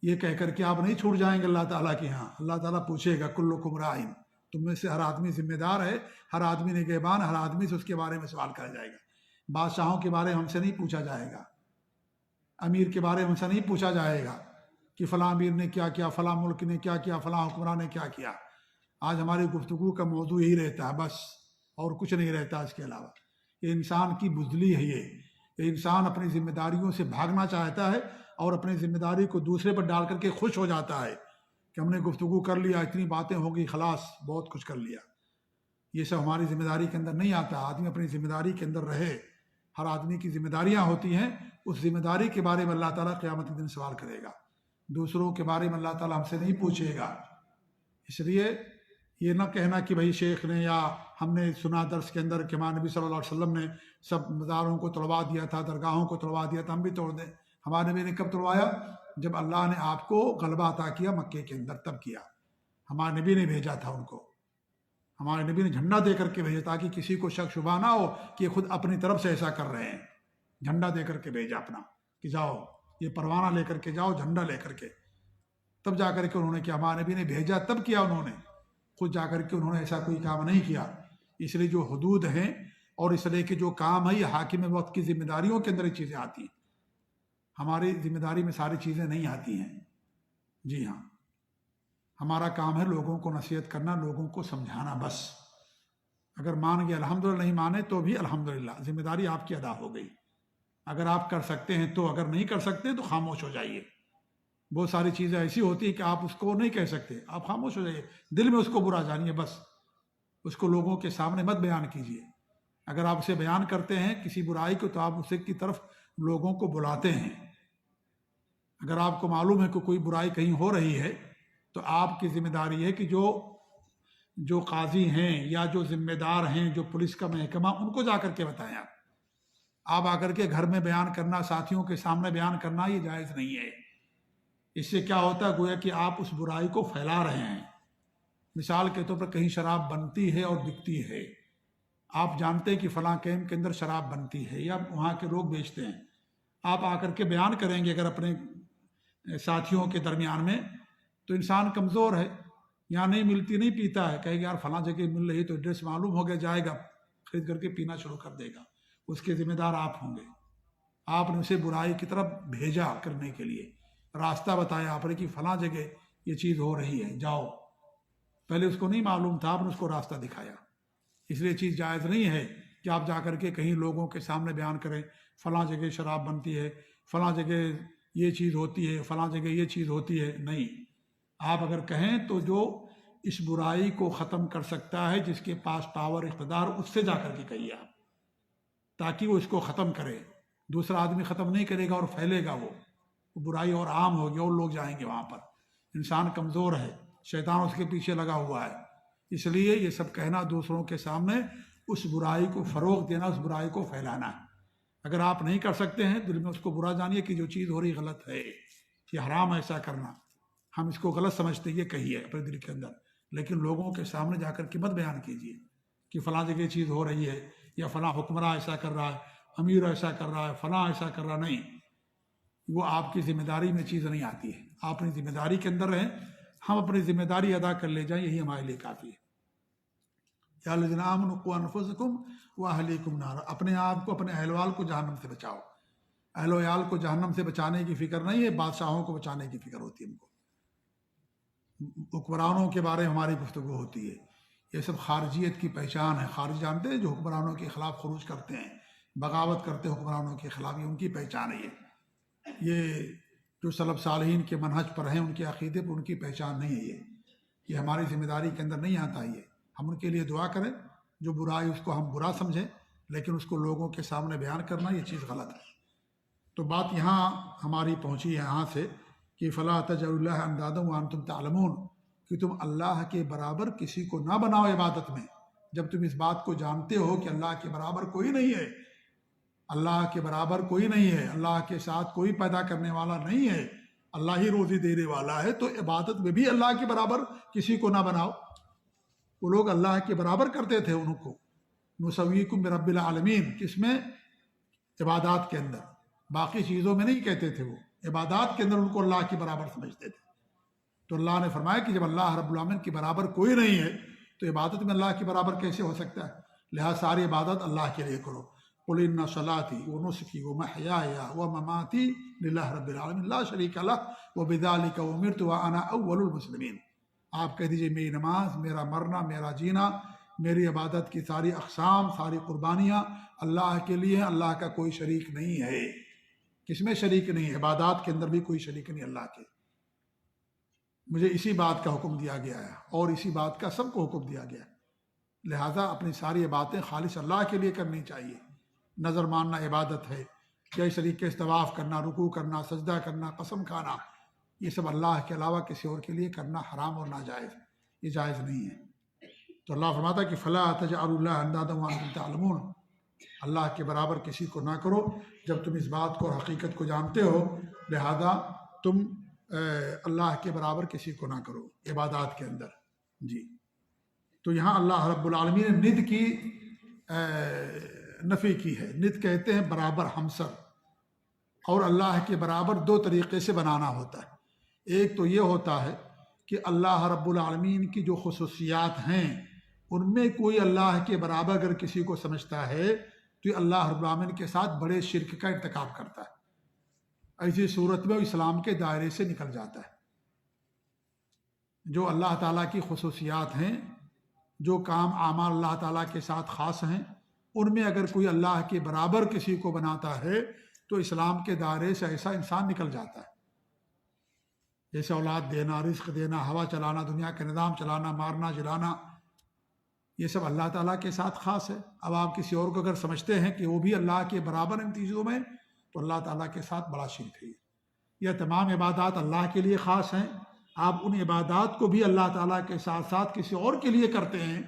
یہ کہہ کر کے آپ نہیں چھوٹ جائیں گے اللہ تعالیٰ کے ہاں۔ اللہ تعالیٰ پوچھے گا کلکم راعٍ، تم میں سے ہر آدمی ذمہ دار ہے، ہر آدمی نگہبان، ہر آدمی سے اس کے بارے میں سوال کرا جائے گا۔ بادشاہوں کے بارے میں ہم سے نہیں پوچھا جائے گا، امیر کے بارے میں ہم سے نہیں پوچھا جائے گا کہ فلاں امیر نے کیا کیا، فلاں ملک نے کیا کیا، فلاں حکمراں نے کیا کیا۔ آج ہماری گفتگو کا موضوع یہی رہتا ہے بس، اور کچھ نہیں رہتا اس کے علاوہ۔ یہ انسان کی بزدلی ہے، یہ انسان اپنی ذمہ داریوں سے بھاگنا چاہتا ہے اور اپنی ذمہ داری کو دوسرے پر ڈال کر کے خوش ہو جاتا ہے کہ ہم نے گفتگو کر لیا، اتنی باتیں ہو گئی، خلاص بہت کچھ کر لیا۔ یہ سب ہماری ذمہ داری کے اندر نہیں آتا۔ آدمی اپنی ذمہ داری کے اندر رہے، ہر آدمی کی ذمہ داریاں ہوتی ہیں، اس ذمہ داری کے بارے میں اللہ تعالیٰ قیامت کے دن سوال کرے گا۔ دوسروں کے بارے میں اللہ تعالیٰ ہم سے نہیں پوچھے گا۔ اس لیے یہ نہ کہنا کہ بھائی شیخ نے یا ہم نے سنا درس کے اندر کہ ہمارے نبی صلی اللہ علیہ وسلم نے سب مزاروں کو توڑوا دیا تھا، درگاہوں کو توڑوا دیا تھا، ہم بھی توڑ دیں۔ ہمارے نبی نے کب توڑوایا؟ جب اللہ نے آپ کو غلبہ عطا کیا مکے کے اندر، تب کیا۔ ہمارے نبی نے بھیجا تھا ان کو، ہمارے نبی نے جھنڈا دے کر کے بھیجا تاکہ کسی کو شک شبہ نہ ہو کہ یہ خود اپنی طرف سے ایسا کر رہے ہیں۔ جھنڈا دے کر کے بھیجا اپنا کہ جاؤ، یہ پروانہ لے کر کے جاؤ، جھنڈا لے کر کے، تب جا کر کے انہوں نے کیا۔ ہمارے نبی نے بھیجا تب کیا انہوں نے، خود جا کر کے انہوں نے ایسا کوئی کام نہیں کیا۔ اس لیے جو حدود ہیں اور اس طرح کے جو کام ہے، یہ حاکم وقت کی ذمہ داریوں کے اندر یہ چیزیں آتی ہیں۔ ہماری ذمہ داری میں ساری چیزیں نہیں آتی ہیں۔ جی ہاں، ہمارا کام ہے لوگوں کو نصیحت کرنا، لوگوں کو سمجھانا بس۔ اگر مان گئے الحمدللہ، نہیں مانے تو بھی الحمدللہ، ذمہ داری آپ کی ادا ہو گئی۔ اگر آپ کر سکتے ہیں تو، اگر نہیں کر سکتے تو خاموش ہو جائیے۔ بہت ساری چیزیں ایسی ہوتی ہیں کہ آپ اس کو نہیں کہہ سکتے، آپ خاموش ہو جائیے، دل میں اس کو برا جانیے بس، اس کو لوگوں کے سامنے مت بیان کیجیے۔ اگر آپ اسے بیان کرتے ہیں کسی برائی کو تو آپ اسے کی طرف لوگوں کو بلاتے ہیں۔ اگر آپ کو معلوم ہے کہ کوئی برائی کہیں ہو رہی ہے تو آپ کی ذمہ داری ہے کہ جو قاضی ہیں یا جو ذمہ دار ہیں، جو پولیس کا محکمہ، ان کو جا کر کے بتائیں۔ آپ آ کر کے گھر میں بیان کرنا، ساتھیوں کے سامنے بیان کرنا، یہ جائز نہیں ہے۔ اس سے کیا ہوتا ہے؟ گویا کہ آپ اس برائی کو پھیلا رہے ہیں۔ مثال کے طور پر کہیں شراب بنتی ہے اور بکتی ہے، آپ جانتے ہیں کہ فلاں کیمپ کے اندر شراب بنتی ہے یا وہاں کے لوگ بیچتے ہیں، آپ آ کر کے بیان کریں گے اگر اپنے ساتھیوں کے درمیان میں، تو انسان کمزور ہے، یہاں نہیں ملتی نہیں پیتا ہے، کہے گا یار فلاں جگہ مل رہی تو ایڈریس معلوم ہو گیا، جائے گا خرید کر کے پینا شروع کر دے گا، اس کے ذمہ دار آپ ہوں گے۔ آپ نے اسے برائی کی طرف بھیجا کرنے کے لیے، راستہ بتایا آپ نے کہ فلاں جگہ یہ چیز ہو رہی ہے، جاؤ، پہلے اس کو نہیں معلوم تھا، آپ نے اس کو راستہ دکھایا۔ اس لیے چیز جائز نہیں ہے کہ آپ جا کر کے کہیں لوگوں کے سامنے بیان کریں فلاں جگہ شراب بنتی ہے، فلاں جگہ یہ چیز ہوتی ہے، فلاں جگہ یہ چیز ہوتی ہے، نہیں۔ آپ اگر کہیں تو جو اس برائی کو ختم کر سکتا ہے، جس کے پاس پاور اقتدار، اس سے جا کر کے کہیے آپ، تاکہ وہ اس کو ختم کرے۔ دوسرا آدمی ختم نہیں کرے گا اور پھیلے گا، وہ برائی اور عام ہوگی اور لوگ جائیں گے وہاں پر۔ انسان کمزور ہے، شیطان اس کے پیچھے لگا ہوا ہے، اس لیے یہ سب کہنا دوسروں کے سامنے، اس برائی کو فروغ دینا، اس برائی کو پھیلانا ہے۔ اگر آپ نہیں کر سکتے ہیں، دل میں اس کو برا جانیے کہ جو چیز ہو رہی غلط ہے، یہ حرام ایسا کرنا، ہم اس کو غلط سمجھتے، یہ کہیے اپنے دل کے اندر، لیکن لوگوں کے سامنے جا کر کے مت بیان کیجیے کہ فلاں جگہ چیز ہو رہی ہے، یا فلاں حکمراں ایسا کر رہا ہے، امیر ایسا کر رہا ہے، فلاں ایسا کر رہا، نہیں۔ وہ آپ کی ذمہ داری میں چیز نہیں آتی ہے، آپ اپنی ذمہ داری کے اندر رہیں، ہم اپنی ذمہ داری ادا کر لے جائیں، یہی ہمارے لیے کافی ہے۔ یا الذین آمنوا قوا انفسکم واہلیکم نارا، اپنے آپ کو، اپنے اہل وال کو جہنم سے بچاؤ۔ اہل و عیال کو جہنم سے بچانے کی فکر نہیں ہے، بادشاہوں کو بچانے کی فکر ہوتی ہے ہم کو، حکمرانوں کے بارے میں ہماری گفتگو ہوتی ہے۔ یہ سب خارجیت کی پہچان ہے۔ خارج جانتے ہیں جو حکمرانوں کے خلاف خروج کرتے ہیں، بغاوت کرتے ہیں حکمرانوں کے خلاف، یہ ان کی پہچان ہے۔ یہ جو سلف صالحین کے منہج پر ہیں، ان کے عقیدے پر، ان کی پہچان نہیں ہے۔ یہ ہماری ذمہ داری کے اندر نہیں آتا۔ یہ ہم ان کے لیے دعا کریں، جو برائی اس کو ہم برا سمجھیں، لیکن اس کو لوگوں کے سامنے بیان کرنا، یہ چیز غلط ہے۔ تو بات یہاں ہماری پہنچی ہے یہاں سے کہ فلا تجعلوا اللہ اندادا وانتم تعلمون، کہ تم اللہ کے برابر کسی کو نہ بناؤ عبادت میں، جب تم اس بات کو جانتے ہو کہ اللہ کے برابر کوئی نہیں ہے، اللہ کے برابر کوئی نہیں ہے، اللہ کے ساتھ کوئی پیدا کرنے والا نہیں ہے، اللہ ہی روزی دینے والا ہے، تو عبادت میں بھی اللہ کے برابر کسی کو نہ بناؤ۔ وہ لوگ اللہ کے برابر کرتے تھے ان کو، نسویکم برب العالمین، کس میں؟ عبادات کے اندر، باقی چیزوں میں نہیں کہتے تھے، وہ عبادات کے اندر ان کو اللہ کے برابر سمجھتے تھے۔ تو اللہ نے فرمایا کہ جب اللہ رب العالمین کے برابر کوئی نہیں ہے تو عبادت میں اللہ کے برابر کیسے ہو سکتا ہے؟ لہذا ساری عبادت اللہ کے لیے کرو۔ قل ان صلاتی ونسکی ومحیای ومماتی للہ رب العالمین لا شریک لہ وبذلک امرت وانا اول المسلمین۔ آپ کہہ دیجئے میری نماز، میرا مرنا، میرا جینا، میری عبادت کی ساری اقسام، ساری قربانیاں اللہ کے لیے ہیں، اللہ کا کوئی شریک نہیں ہے۔ کس میں شریک نہیں ہے؟ عبادات کے اندر بھی کوئی شریک نہیں اللہ کے۔ مجھے اسی بات کا حکم دیا گیا ہے، اور اسی بات کا سب کو حکم دیا گیا ہے، لہٰذا اپنی ساری باتیں خالص اللہ کے لیے کرنی چاہیے۔ نظر ماننا عبادت ہے، جس طریقے سے طواف کرنا، رکوع کرنا، سجدہ کرنا، قسم کھانا، یہ سب اللہ کے علاوہ کسی اور کے لیے کرنا حرام اور ناجائز، یہ جائز نہیں ہے۔ تو اللہ فرماتا ہے کہ فلا تجعلوا اللہ اندادا وانتم تعلمون، اللہ کے برابر کسی کو نہ کرو جب تم اس بات کو، حقیقت کو جانتے ہو، لہذا تم اللہ کے برابر کسی کو نہ کرو عبادات کے اندر۔ جی، تو یہاں اللہ رب العالمین نے ند کی نفی کی ہے۔ ند کہتے ہیں برابر، ہمسر، اور اللہ کے برابر دو طریقے سے بنانا ہوتا ہے۔ ایک تو یہ ہوتا ہے کہ اللہ رب العالمین کی جو خصوصیات ہیں ان میں کوئی اللہ کے برابر اگر کسی کو سمجھتا ہے تو یہ اللہ رب العالمین کے ساتھ بڑے شرک کا ارتکاب کرتا ہے۔ ایسی صورت میں وہ اسلام کے دائرے سے نکل جاتا ہے۔ جو اللہ تعالیٰ کی خصوصیات ہیں، جو کام اعمال اللہ تعالیٰ کے ساتھ خاص ہیں، ان میں اگر کوئی اللہ کے برابر کسی کو بناتا ہے تو اسلام کے دائرے سے ایسا انسان نکل جاتا ہے۔ جیسے اولاد دینا، رزق دینا، ہوا چلانا، دنیا کا نظام چلانا، مارنا جلانا، یہ سب اللہ تعالیٰ کے ساتھ خاص ہے۔ اب آپ کسی اور کو اگر سمجھتے ہیں کہ وہ بھی اللہ کے برابر ان چیزوں میں، تو اللہ تعالیٰ کے ساتھ بڑا شرک ہے۔ یہ تمام عبادات اللہ کے لیے خاص ہیں، آپ ان عبادات کو بھی اللہ تعالیٰ کے ساتھ ساتھ کسی اور کے لیے کرتے ہیں،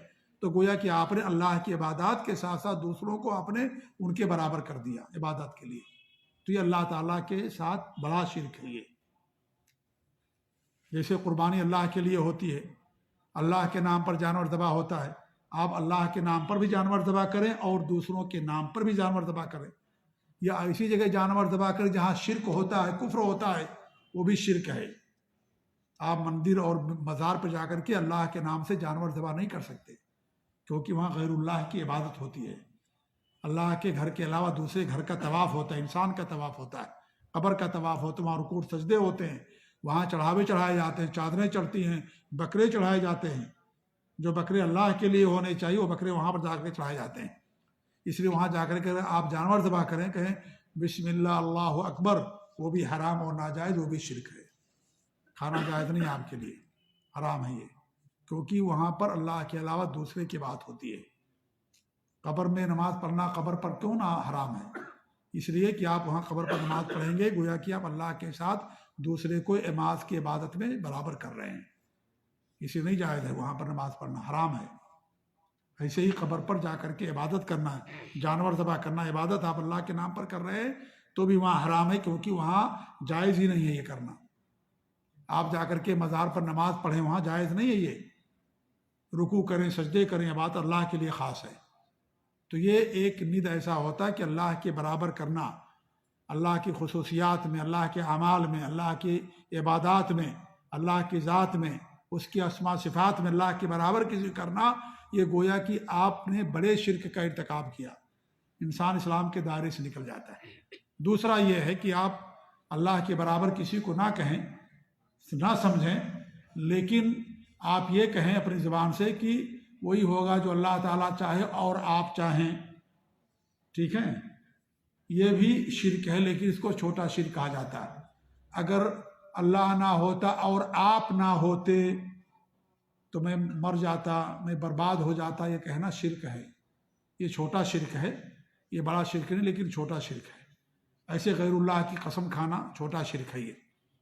تو گویا کہ آپ نے اللہ کی عبادات کے ساتھ ساتھ دوسروں کو آپ نے ان کے برابر کر دیا عبادت کے لیے، تو یہ اللہ تعالیٰ کے ساتھ بڑا شرک ہے۔ یہ جیسے قربانی اللہ کے لیے ہوتی ہے، اللہ کے نام پر جانور ذبح ہوتا ہے، آپ اللہ کے نام پر بھی جانور ذبح کریں اور دوسروں کے نام پر بھی جانور ذبح کریں، یا ایسی جگہ جانور ذبح کر جہاں شرک ہوتا ہے، کفر ہوتا ہے، وہ بھی شرک ہے۔ آپ مندر اور مزار پہ جا کر کے اللہ کے نام سے جانور ذبح نہیں کر سکتے، کیونکہ وہاں غیر اللہ کی عبادت ہوتی ہے۔ اللہ کے گھر کے علاوہ دوسرے گھر کا طواف ہوتا ہے، انسان کا طواف ہوتا ہے، قبر کا طواف ہوتا ہے، وہاں رکوع سجدے ہوتے ہیں، وہاں چڑھاوے چڑھائے جاتے ہیں، چادریں چڑھتی ہیں، بکرے چڑھائے جاتے ہیں۔ جو بکرے اللہ کے لیے ہونے چاہیے وہ بکرے وہاں پر جا کر چڑھائے جاتے ہیں۔ اس لیے وہاں جا کر کے آپ جانور ذبح کریں، کہیں بسم اللہ اللہ اکبر، وہ بھی حرام اور ناجائز، وہ بھی شرک ہے، کھانا جائز نہیں آپ کے لیے، حرام ہے یہ، کیونکہ وہاں پر اللہ کے علاوہ دوسرے کی بات ہوتی ہے۔ قبر میں نماز پڑھنا قبر پر کیوں نہ حرام ہے؟ اس لیے کہ آپ وہاں قبر پر نماز پڑھیں گے گویا کہ آپ اللہ کے ساتھ دوسرے کو نماز کی عبادت میں برابر کر رہے ہیں، اسے نہیں جائز ہے، وہاں پر نماز پڑھنا حرام ہے۔ ایسے ہی قبر پر جا کر کے عبادت کرنا، جانور ذبح کرنا، عبادت آپ اللہ کے نام پر کر رہے ہیں تو بھی وہاں حرام ہے، کیونکہ وہاں جائز ہی نہیں ہے یہ کرنا۔ آپ جا کر کے مزار پر نماز پڑھیں، وہاں جائز نہیں ہے یہ، رکوع کریں، سجدے کریں، عبادت اللہ کے لیے خاص ہے۔ تو یہ ایک ند ایسا ہوتا ہے کہ اللہ کے برابر کرنا، اللہ کی خصوصیات میں، اللہ کے اعمال میں، اللہ کی عبادات میں، اللہ کی ذات میں، اس کی اسماء صفات میں اللہ کے برابر کسی کرنا، یہ گویا کہ آپ نے بڑے شرک کا ارتکاب کیا، انسان اسلام کے دائرے سے نکل جاتا ہے۔ دوسرا یہ ہے کہ آپ اللہ کے برابر کسی کو نہ کہیں، نہ سمجھیں، لیکن آپ یہ کہیں اپنی زبان سے کہ وہی ہوگا جو اللہ تعالیٰ چاہے اور آپ چاہیں، ٹھیک ہے؟ یہ بھی شرک ہے، لیکن اس کو چھوٹا شرک کہا جاتا ہے۔ اگر اللہ نہ ہوتا اور آپ نہ ہوتے تو میں مر جاتا، میں برباد ہو جاتا، یہ کہنا شرک ہے، یہ چھوٹا شرک ہے، یہ بڑا شرک نہیں لیکن چھوٹا شرک ہے۔ ایسے غیر اللہ کی قسم کھانا چھوٹا شرک ہے، یہ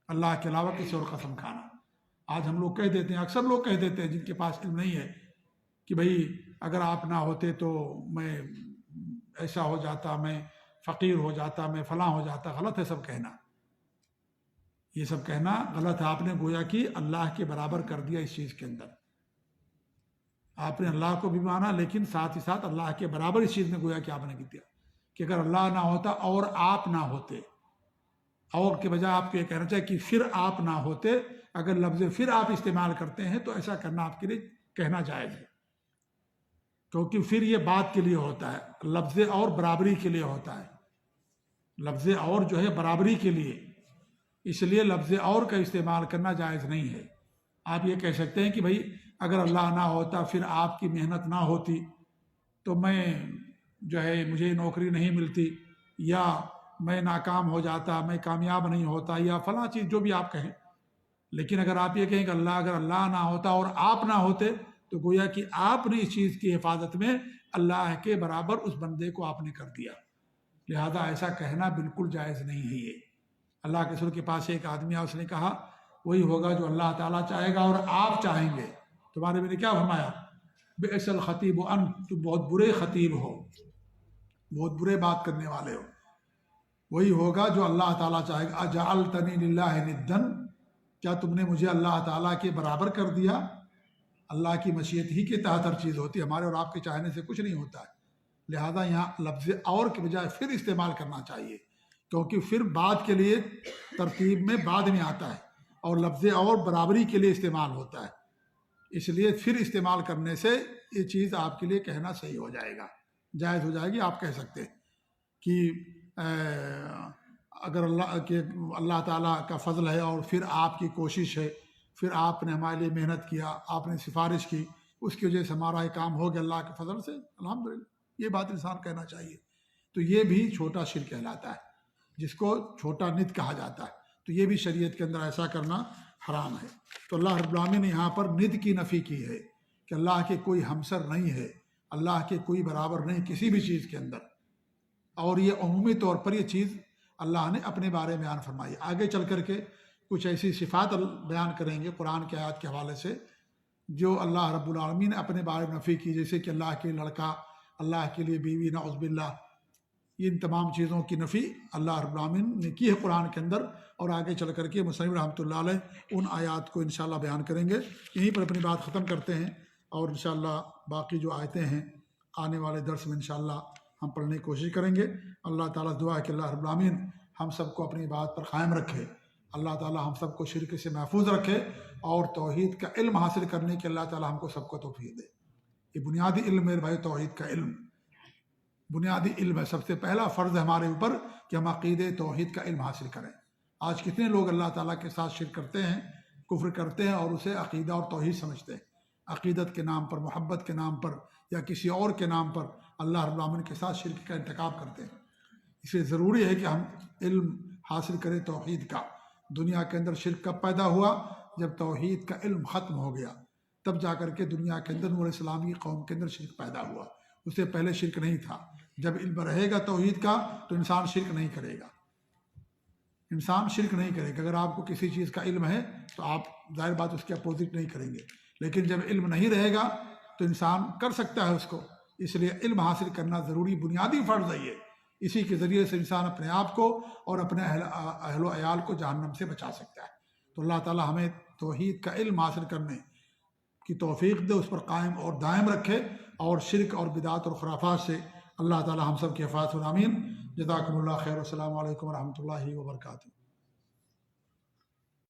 اللہ کے علاوہ کسی اور قسم کھانا۔ آج ہم لوگ کہہ دیتے ہیں، اکثر لوگ کہہ دیتے ہیں جن کے پاس علم نہیں ہے، کہ بھئی اگر آپ نہ ہوتے تو میں ایسا ہو جاتا، میں فقیر ہو جاتا، میں فلاں ہو جاتا۔ غلط ہے سب کہنا، یہ سب کہنا غلط ہے۔ آپ نے گویا کہ اللہ کے برابر کر دیا اس چیز کے اندر، آپ نے اللہ کو بھی مانا لیکن ساتھ ہی ساتھ اللہ کے برابر اس چیز میں گویا کہ آپ نے دیا کہ اگر اللہ نہ ہوتا اور آپ نہ ہوتے، اور کے بجائے آپ کو یہ کہنا چاہیے کہ پھر آپ نہ ہوتے۔ اگر لفظ پھر آپ استعمال کرتے ہیں تو ایسا کرنا آپ کے لیے کہنا جائز ہے، کیونکہ پھر یہ بات کے لیے ہوتا ہے، لفظ اور برابری کے لیے ہوتا ہے، لفظ اور جو ہے برابری کے لیے، اس لیے لفظ اور کا استعمال کرنا جائز نہیں ہے۔ آپ یہ کہہ سکتے ہیں کہ بھائی اگر اللہ نہ ہوتا، پھر آپ کی محنت نہ ہوتی تو میں جو ہے مجھے نوکری نہیں ملتی، یا میں ناکام ہو جاتا، میں کامیاب نہیں ہوتا، یا فلاں چیز جو بھی آپ کہیں۔ لیکن اگر آپ یہ کہیں کہ اگر اللہ نہ ہوتا اور آپ نہ ہوتے تو گویا کہ آپ نے اس چیز کی حفاظت میں اللہ کے برابر اس بندے کو آپ نے کر دیا، لہذا ایسا کہنا بالکل جائز نہیں ہے۔ یہ اللہ کے رسول کے پاس ایک آدمی آیا، اس نے کہا وہی ہوگا جو اللہ تعالیٰ چاہے گا اور آپ چاہیں گے۔ تمہارے میں نے کیا فرمایا؟ بئس الخطیب انت، تم بہت برے خطیب ہو، بہت برے بات کرنے والے ہو۔ وہی ہوگا جو اللہ تعالیٰ چاہے گا۔ اجعلتنی للہ ندًا، کیا تم نے مجھے اللہ تعالیٰ کے برابر کر دیا؟ اللہ کی مشیت ہی کے تحت ہر چیز ہوتی ہے، ہمارے اور آپ کے چاہنے سے کچھ نہیں ہوتا ہے۔ لہذا یہاں لفظ اور کے بجائے پھر استعمال کرنا چاہیے، کیونکہ پھر بعد کے لیے ترتیب میں بعد میں آتا ہے، اور لفظ اور برابری کے لیے استعمال ہوتا ہے، اس لیے پھر استعمال کرنے سے یہ چیز آپ کے لیے کہنا صحیح ہو جائے گا، جائز ہو جائے گی۔ آپ کہہ سکتے ہیں کہ اگر اللہ تعالیٰ کا فضل ہے اور پھر آپ کی کوشش ہے، پھر آپ نے ہمارے لیے محنت کیا، آپ نے سفارش کی، اس کی وجہ سے ہمارا یہ کام ہو گیا اللہ کے فضل سے، الحمدللہ، یہ بات انسان کہنا چاہیے۔ تو یہ بھی چھوٹا شرک کہلاتا ہے، جس کو چھوٹا ند کہا جاتا ہے، تو یہ بھی شریعت کے اندر ایسا کرنا حرام ہے۔ تو اللہ رب العالمین نے یہاں پر ند کی نفی کی ہے کہ اللہ کے کوئی ہمسر نہیں ہے، اللہ کے کوئی برابر نہیں کسی بھی چیز کے اندر، اور یہ عمومی طور پر یہ چیز اللہ نے اپنے بارے میں بیان فرمائی۔ آگے چل کر کے کچھ ایسی صفات بیان کریں گے قرآن کے آیات کے حوالے سے جو اللہ رب العالمین نے اپنے بارے میں نفی کی، جیسے کہ اللہ کے لڑکا، اللہ کے لیے بیوی، نعوذ باللہ، ان تمام چیزوں کی نفی اللہ رب العالمین نے کی ہے قرآن کے اندر۔ اور آگے چل کر کے مصنف رحمۃ اللہ علیہ ان آیات کو انشاءاللہ بیان کریں گے۔ یہیں پر اپنی بات ختم کرتے ہیں، اور انشاءاللہ باقی جو آیتیں ہیں آنے والے درس میں انشاءاللہ ہم پڑھنے کی کوشش کریں گے۔ اللہ تعالیٰ دعا ہے کہ اللہ رب العالمین ہم سب کو اپنی بات پر قائم رکھے، اللہ تعالیٰ ہم سب کو شرک سے محفوظ رکھے، اور توحید کا علم حاصل کرنے کے اللہ تعالیٰ ہم کو سب کو توفیق دے۔ یہ بنیادی علم میرے بھائی، توحید کا علم بنیادی علم ہے۔ سب سے پہلا فرض ہے ہمارے اوپر کہ ہم عقیدے توحید کا علم حاصل کریں۔ آج کتنے لوگ اللہ تعالیٰ کے ساتھ شرک کرتے ہیں، کفر کرتے ہیں، اور اسے عقیدہ اور توحید سمجھتے ہیں۔ عقیدت کے نام پر، محبت کے نام پر، یا کسی اور کے نام پر اللہ رب العالمین کے ساتھ شرک کا ارتکاب کرتے ہیں۔ اس لیے ضروری ہے کہ ہم علم حاصل کریں توحید کا۔ دنیا کے اندر شرک کب پیدا ہوا؟ جب توحید کا علم ختم ہو گیا، تب جا کر کے دنیا کے اندر نور اسلامی قوم کے اندر شرک پیدا ہوا۔ اس سے پہلے شرک نہیں تھا۔ جب علم رہے گا توحید کا تو انسان شرک نہیں کرے گا، انسان شرک نہیں کرے گا۔ اگر آپ کو کسی چیز کا علم ہے تو آپ ظاہر بات اس کے اپوزٹ نہیں کریں گے، لیکن جب علم نہیں رہے گا تو انسان کر سکتا ہے اس کو۔ اس لیے علم حاصل کرنا ضروری بنیادی فرض ہے یہ۔ اسی کے ذریعے سے انسان اپنے آپ کو اور اپنے اہل و عیال کو جہنم سے بچا سکتا ہے۔ تو اللہ تعالیٰ ہمیں توحید کا علم حاصل کرنے کی توفیق دے، اس پر قائم اور دائم رکھے، اور شرک اور بدعات اور خرافات سے اللہ تعالیٰ ہم سب کی حفاظت فرمائے۔ آمین۔ جزاکم اللہ خیر، السلام علیکم ورحمۃ اللہ وبرکاتہ۔